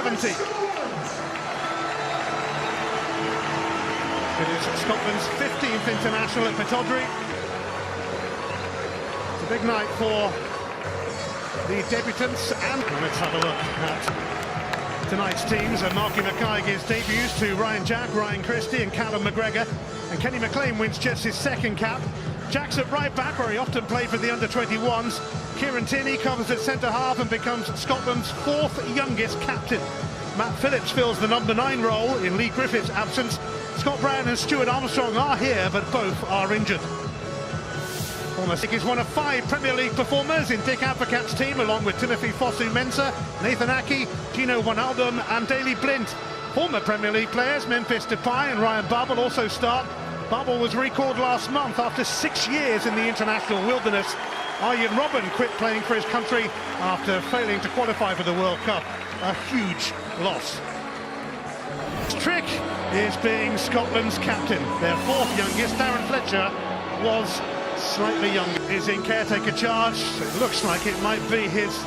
70. It is Scotland's 15th international at Pittodrie. It's a big night for the debutants, and let's have a look at tonight's teams. And Marky Mackay gives debuts to Ryan Jack, Ryan Christie and Callum McGregor, and Kenny McLean wins just his second cap. Jack's at right back, where he often played for the under-21s. Kieran Tierney covers at centre-half and becomes Scotland's fourth youngest captain. Matt Phillips fills the number 9 role in Lee Griffiths' absence. Scott Brown and Stuart Armstrong are here, but both are injured. Dick is one of 5 Premier League performers in Dick Advocat's team, along with Timothy Fosu-Mensah, Nathan Aki, Gino Wijnaldum and Daley Blind. Former Premier League players Memphis Depay and Ryan Babel also start. Babel was recalled last month after 6 years in the international wilderness. Arjen Robben quit playing for his country after failing to qualify for the World Cup. A huge loss. Trick is being Scotland's captain. Their 4th youngest, Darren Fletcher, was slightly younger. Is in caretaker charge. It looks like it might be his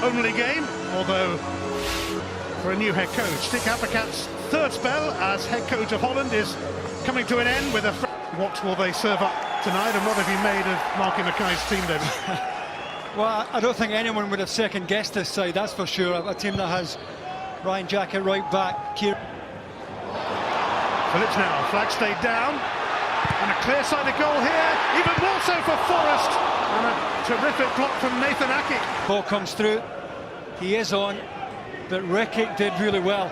only game, although for a new head coach. Dick Advocat's 3rd spell as head coach of Holland is coming to an end with a... What will they serve up tonight, and what have you made of Marky Mackay's team then? Well, I don't think anyone would have second-guessed this side, that's for sure. A team that has Ryan Jack at right back. Phillips now, flag stayed down, and a clear-sided goal here, even more so for Forrest, and a terrific block from Nathan Aki. Ball comes through, he is on, but Reckitt did really well.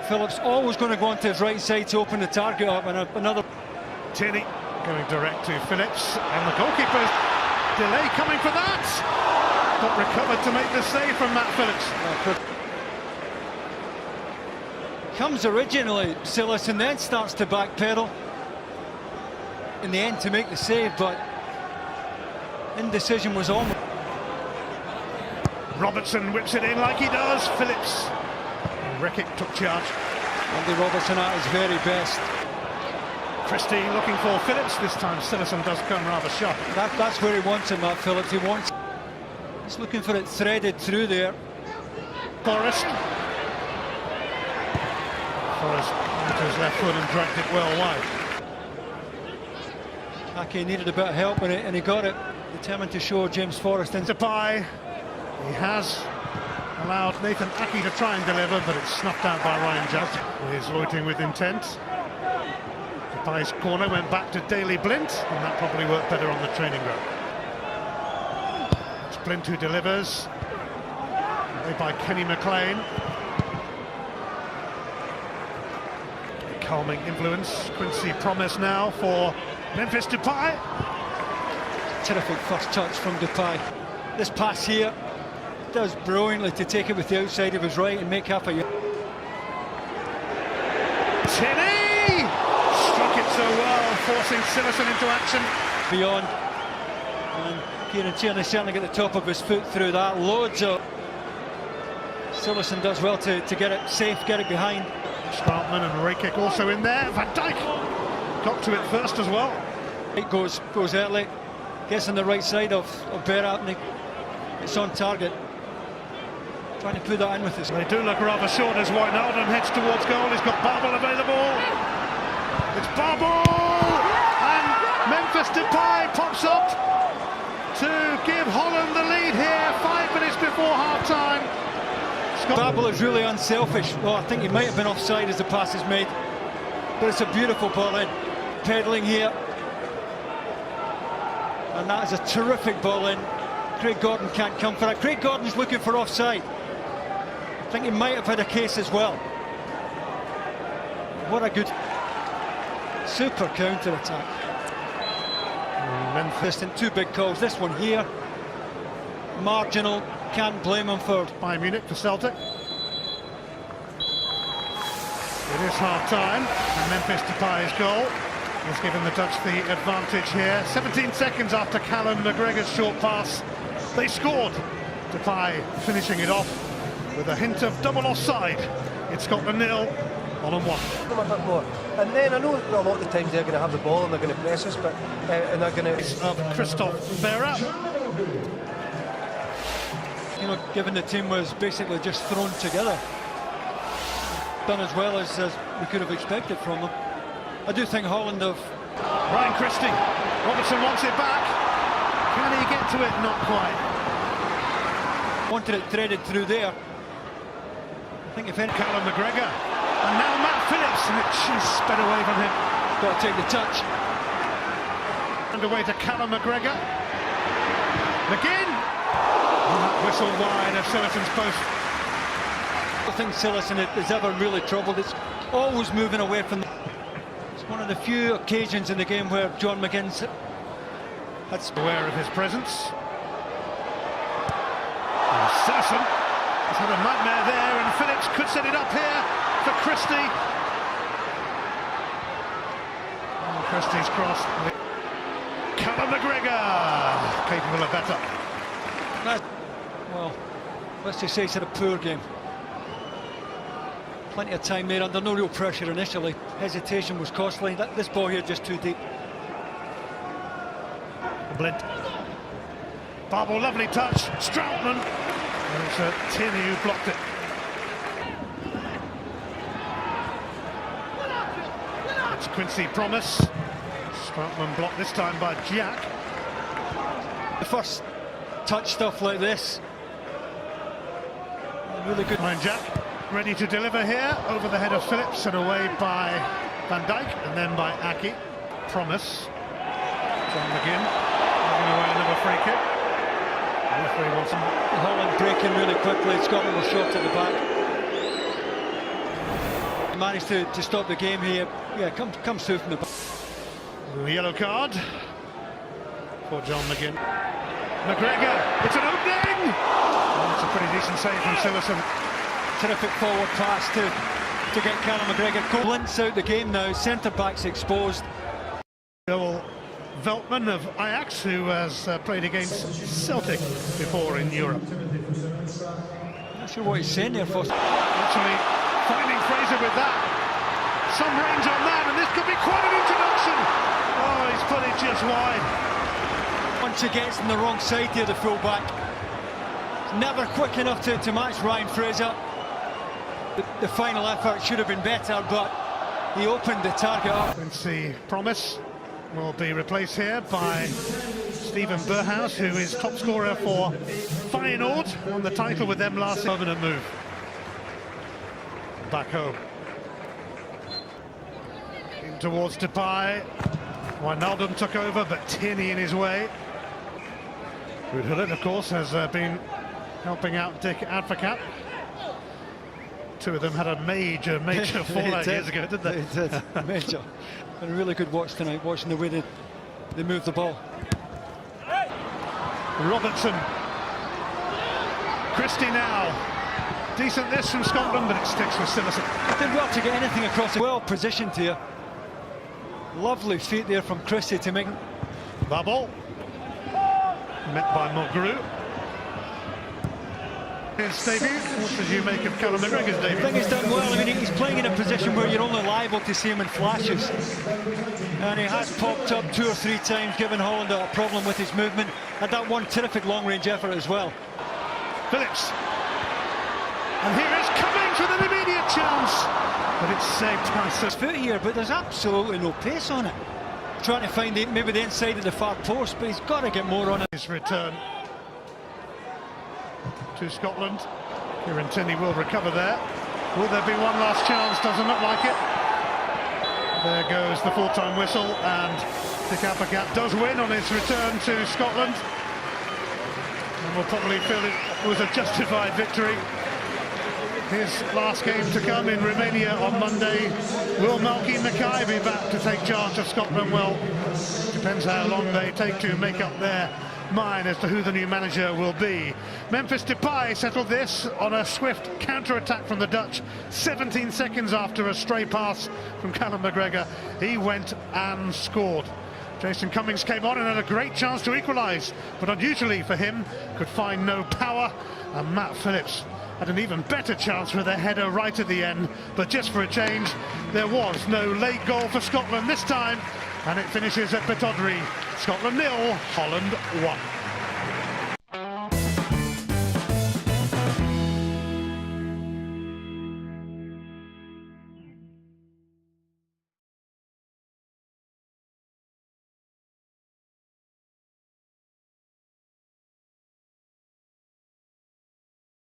Phillips always going to go onto his right side to open the target up, and another... Tierney going direct to Phillips, and the goalkeeper's delay coming for that, but recovered to make the save from Matt Phillips. Comes originally Silas and then starts to backpedal in the end to make the save, but indecision was on. Robertson whips it in like he does. Phillips. Reckitt took charge. Andy Robertson at his very best. Christie looking for Phillips. This time Silerson does come rather sharp. That's where he wants him, Matt Phillips. He's looking for it threaded through there. Forrest onto his left foot and dragged it well wide. Aki needed a bit of help with it, and he got it. Determined to show James Forrest into Depay. He has allowed Nathan Aki to try and deliver, but it's snuffed out by Ryan Jack. He's loitering with intent. Depay's corner went back to Daley Blind, and that probably worked better on the training ground. It's Blind who delivers. Made by Kenny McLean. Calming influence. Quincy Promise now for Memphis Depay. Terrific first touch from Depay. This pass here does brilliantly to take it with the outside of his right and make half a... Tierney! Struck it so well, forcing Silerson into action. Beyond. And Kieran Tierney certainly get the top of his foot through that. Loads of... Silerson does well to get it safe, get it behind. Startman and Reckitt also in there. Van Dijk got to it first as well. It goes early, gets on the right side of Berat, and it's on target. Trying to put that in with this. They do look rather short as Wijnaldum heads towards goal. He's got Babel available. It's Babel! And Memphis Depay pops up to give Holland the lead here 5 minutes before half-time. Babel is really unselfish. Well, I think he might have been offside as the pass is made, but it's a beautiful ball in. Peddling here, and that is a terrific ball in. Craig Gordon can't come for it. Craig Gordon's looking for offside. I think he might have had a case as well. What a good super counter-attack. Memphis in 2 big calls. This one here, marginal. Can't blame him for Bayern Munich for Celtic. It is half-time, and Memphis Depay's goal has given the Dutch the advantage here. 17 seconds after Callum McGregor's short pass, they scored. Depay finishing it off with a hint of double offside. It's Scotland 0, Holland 1. A bit more, and then I know a lot of the times they're going to have the ball and they're going to press us, but and they're going to. Of Christophe Berat. You problem given the team was basically just thrown together. Done as well as we could have expected from them. I do think Holland have... Ryan Christie, Robertson wants it back. Can he get to it? Not quite. Wanted it threaded through there. I think if any... Callum McGregor, and now Matt Phillips, and it's sped away from him. Got to take the touch. And away to Callum McGregor. McGinn! And that whistle wide of Sillerson's post. I think Sillerson is ever really troubled. It's always moving away from... It's one of the few occasions in the game where John McGinn's had... Aware of his presence. And Sillerson has had a nightmare there, and Phillips could set it up here for Christie. And Christie's cross. Callum McGregor, capable of better. Well, let's just say it's had a poor game. Plenty of time there, under no real pressure initially. Hesitation was costly. This ball here just too deep. Blint. Barble, lovely touch. Stroutman. And it's Tierney who blocked it. It's Quincy Promise. Stroutman blocked this time by Jack. The first touch stuff like this. Really good. Ryan Jack ready to deliver here, over the head of Phillips and away by Van Dijk and then by Aki. Promise. John McGinn giving away another free kick. The referee wants him. Holland breaking really quickly. Scotland was shot at the back. Managed to stop the game here. Yeah, comes through from the back. The yellow card for John McGinn. McGregor, it's an opening! Oh, it's a pretty decent save from Sillerson. Terrific forward pass to get Callum McGregor. Blint's out the game now, centre-back's exposed. Joel Veltman of Ajax, who has played against Celtic before in Europe. Not sure what he's saying there for. Actually, finding Fraser with that. Some range on that, and this could be quite an introduction. Oh, he's put it just wide. Once he gets on the wrong side here, the full-back. Never quick enough to match Ryan Fraser. The final effort should have been better, but he opened the target up. Quincy Promise will be replaced here by Stephen Burhouse, who is top scorer for Feyenoord, won the title with them last season. Permanent move. Back home. In towards Depay. Wijnaldum took over, but Tierney in his way. Ruud Gullit, of course, has been helping out Dick Advocat. Two of them had a major fallout years ago, didn't they? They did, major. And a really good watch tonight, watching the way they move the ball. Robertson. Christie now. Decent this from Scotland, but it sticks with Sillerson. Did well to get anything across. Well positioned here. Lovely feet there from Christie to make... Bubble. Met by Mulgrew. His debut. What did you make of Callum McGregor's debut? I think he's done well. I mean, he's playing in a position where you're only liable to see him in flashes. And he has popped up 2 or 3 times, giving Holland a problem with his movement. Had that one terrific long-range effort as well. Phillips. And here is Cummings with an immediate chance. But it's saved by His foot here, but there's absolutely no pace on it. Trying to find maybe the inside of the far post, but he's got to get more on it. His return to Scotland. Kieran Tierney will recover there. Will there be one last chance? Doesn't look like it. There goes the full-time whistle, and Dick Advocat does win on his return to Scotland. And will probably feel it was a justified victory. His last game to come in Romania on Monday. Will Malky Mackay be back to take charge of Scotland? Well, depends how long they take to make up their mind as to who the new manager will be. Memphis Depay settled this on a swift counter-attack from the Dutch. 17 seconds after a stray pass from Callum McGregor, he went and scored. Jason Cummings came on and had a great chance to equalise, but unusually for him, could find no power, and Matt Phillips had an even better chance with a header right at the end. But just for a change, there was no late goal for Scotland this time, and it finishes at Pittodrie. Scotland 0, Holland 1.